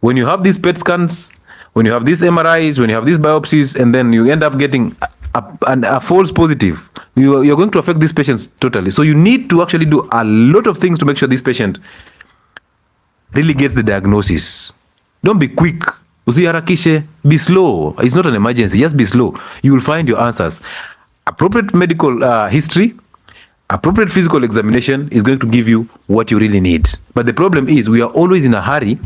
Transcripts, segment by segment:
when you have these PET scans, when you have these MRIs, when you have these biopsies, and then you end up getting a false positive, you're going to affect these patients totally. So you need to actually do a lot of things to make sure this patient really gets the diagnosis. Don't be quick. Usiharakishe. Be slow. It's not an emergency. Just be slow. You will find your answers. Appropriate medical history, appropriate physical examination is going to give you what you really need. But the problem is we are always in a hurry,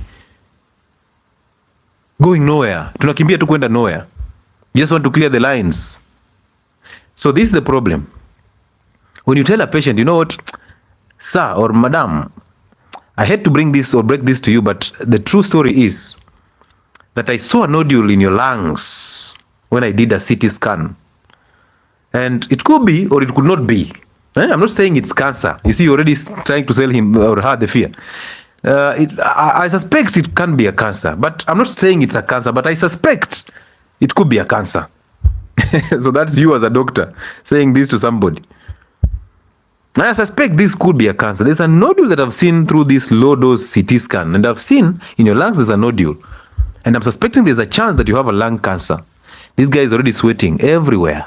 going nowhere. Tunakimbia tu kwenda nowhere. You just want to clear the lines. So this is the problem. When you tell a patient, you know what, sir or madam, I hate to bring this or break this to you, but the true story is that I saw a nodule in your lungs when I did a CT scan. And it could be or it could not be. I'm not saying it's cancer. You see, you're already trying to sell him or her the fear. I suspect it can be a cancer, but I'm not saying it's a cancer, but I suspect it could be a cancer. So that's you as a doctor saying this to somebody. I suspect this could be a cancer. There's a nodule that I've seen through this low-dose CT scan, and I've seen in your lungs there's a nodule. And I'm suspecting there's a chance that you have a lung cancer. This guy is already sweating everywhere.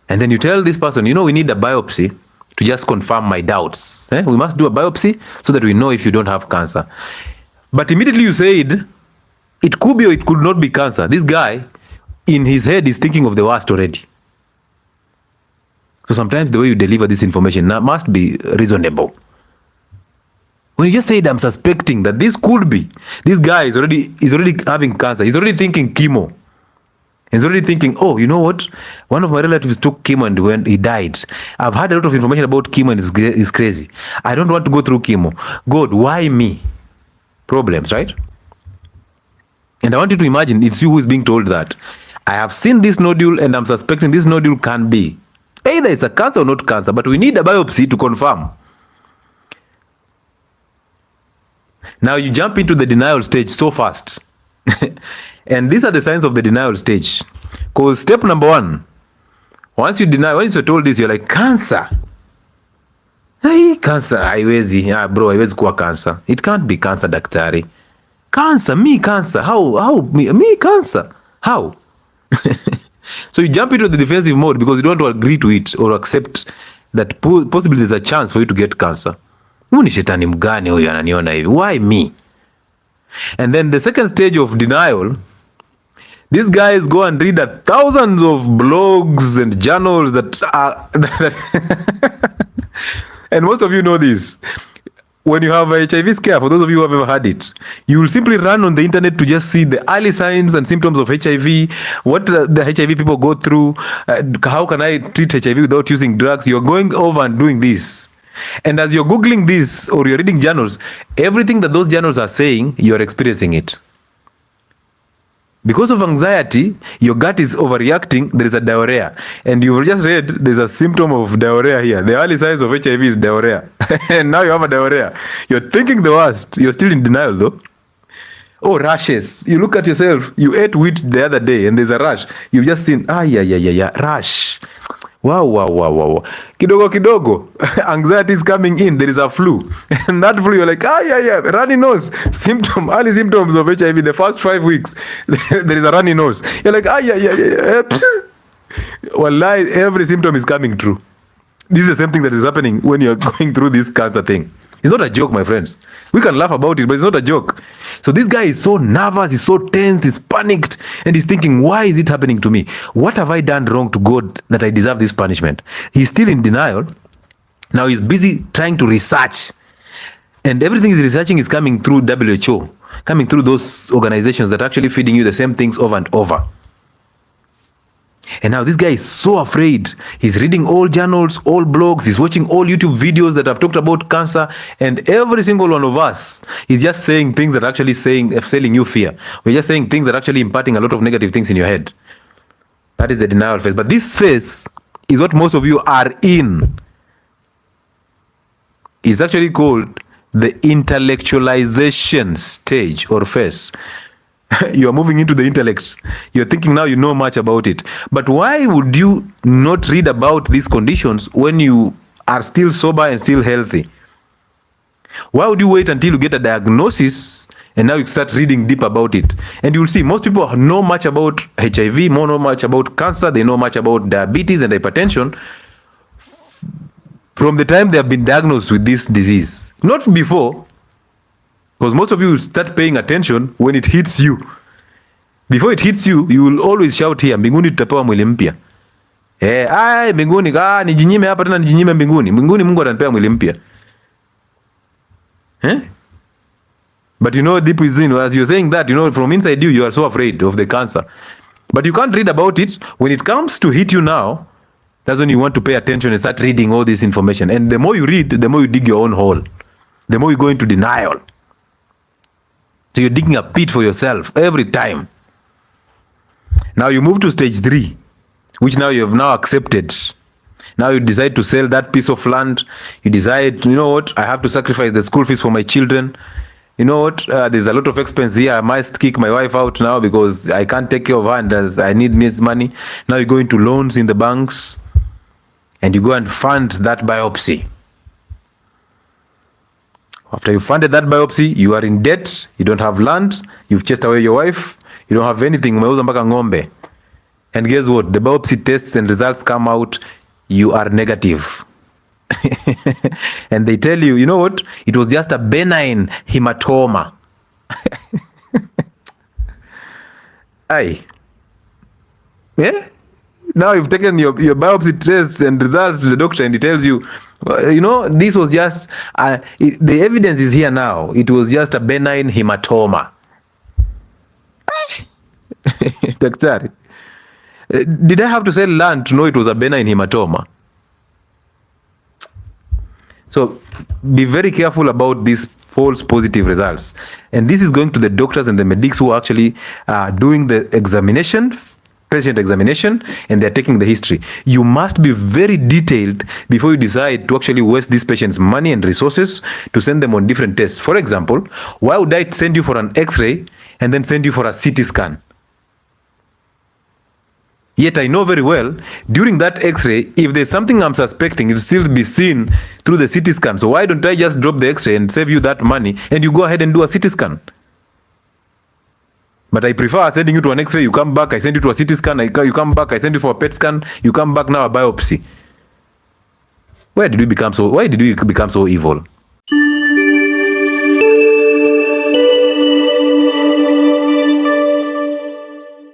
And then you tell this person, you know, we need a biopsy to just confirm my doubts. We must do a biopsy so that we know if you don't have cancer. But immediately you said, it could be or it could not be cancer. This guy, in his head, is thinking of the worst already. So sometimes the way you deliver this information must be reasonable. When you just said, I'm suspecting that this could be, this guy is already having cancer. He's already thinking chemo. He's already thinking, oh, you know what? One of my relatives took chemo and when he died. I've had a lot of information about chemo and it's crazy. I don't want to go through chemo. God, why me? Problems, right? And I want you to imagine it's you who is being told that. I have seen this nodule and I'm suspecting this nodule can be. Either it's a cancer or not cancer, but we need a biopsy to confirm. Now you jump into the denial stage so fast. And these are the signs of the denial stage. Because step number one, once you're told this, you're like, cancer. Hey, cancer, haiwezi. Bro, haiwezi kuwa cancer. It can't be cancer, daktari. Cancer, me cancer. How? Me cancer. How? So you jump into the defensive mode because you don't want to agree to it or accept that possibly there's a chance for you to get cancer. Ni shetani mgani huyu ananiona hivi? Why me? And then the second stage of denial, these guys go and read thousands of blogs and journals that are and most of you know this. When you have HIV scare, for those of you who have ever had it, you will simply run on the internet to just see the early signs and symptoms of HIV, what the HIV people go through, how can I treat HIV without using drugs. You're going over and doing this. And as you're Googling this or you're reading journals, everything that those journals are saying, you're experiencing it. Because of anxiety, your gut is overreacting, there is a diarrhea. And you've just read there's a symptom of diarrhea here. The early signs of HIV is diarrhea. And now you have a diarrhea. You're thinking the worst. You're still in denial though. Oh, rashes. You look at yourself, you ate wheat the other day and there's a rash. You've just seen, rash. Wow. Kidogo. Anxiety is coming in. There is a flu. And that flu, you're like, runny nose. Early symptoms of HIV, the first 5 weeks, there is a runny nose. You're like, Wallahi, every symptom is coming true. This is the same thing that is happening when you're going through this cancer thing. It's not a joke, my friends. We can laugh about it, but it's not a joke. So this guy is so nervous, he's so tense, he's panicked, and he's thinking, why is it happening to me? What have I done wrong to God that I deserve this punishment? He's still in denial. Now he's busy trying to research. And everything he's researching is coming through WHO, coming through those organizations that are actually feeding you the same things over and over. And now this guy is so afraid. He's reading all journals, all blogs. He's watching all YouTube videos that have talked about cancer. And every single one of us is just saying things that are actually selling you fear. We're just saying things that are actually imparting a lot of negative things in your head. That is the denial phase. But this phase is what most of you are in. It's actually called the intellectualization stage or phase. You are moving into the intellect. You're thinking now you know much about it. But why would you not read about these conditions when you are still sober and still healthy? Why would you wait until you get a diagnosis and now you start reading deep about it? And you'll see most people know much about HIV, more know much about cancer, they know much about diabetes and hypertension from the time they have been diagnosed with this disease. Not before, because most of you will start paying attention when it hits you. Before it hits you, you will always shout here, mbinguni tutapewa mwili mpya. Mbinguni, nijinyime hapa tena nijinyime mbinguni. Mbinguni Mungu atanipea mwili mpya. But you know, deep within, as you're saying that, you know, from inside you, you are so afraid of the cancer. But you can't read about it. When it comes to hit you now, that's when you want to pay attention and start reading all this information. And the more you read, the more you dig your own hole. The more you go into denial. So you're digging a pit for yourself every time. Now you move to stage 3, which now you have now accepted. Now you decide to sell that piece of land. You decide, you know what, I have to sacrifice the school fees for my children. You know what, there's a lot of expense here. I must kick my wife out now because I can't take care of her and I need this money. Now you go into loans in the banks and you go and fund that biopsy. After you funded that biopsy, you are in debt. You don't have land. You've chased away your wife. You don't have anything. Umeuza mpaka ng'ombe. And guess what? The biopsy tests and results come out. You are negative. And they tell you, you know what? It was just a benign hematoma. Aye. Yeah? Now you've taken your biopsy tests and results to the doctor and he tells you, you know, this was just, the evidence is here now. It was just a benign hematoma. Daktari, did I have to sell land to know it was a benign hematoma? So be very careful about these false positive results. And this is going to the doctors and the medics who are actually doing the examination, patient examination, and they're taking the history. You must be very detailed before you decide to actually waste this patient's money and resources to send them on different tests. For example, why would I send you for an X-ray and then send you for a CT scan? Yet I know very well, during that X-ray, if there's something I'm suspecting, it will still be seen through the CT scan. So why don't I just drop the X-ray and save you that money and you go ahead and do a CT scan? But I prefer sending you to an X-ray, you come back, I send you to a CT scan, you come back, I send you for a PET scan, you come back now a biopsy. Why did we become so evil?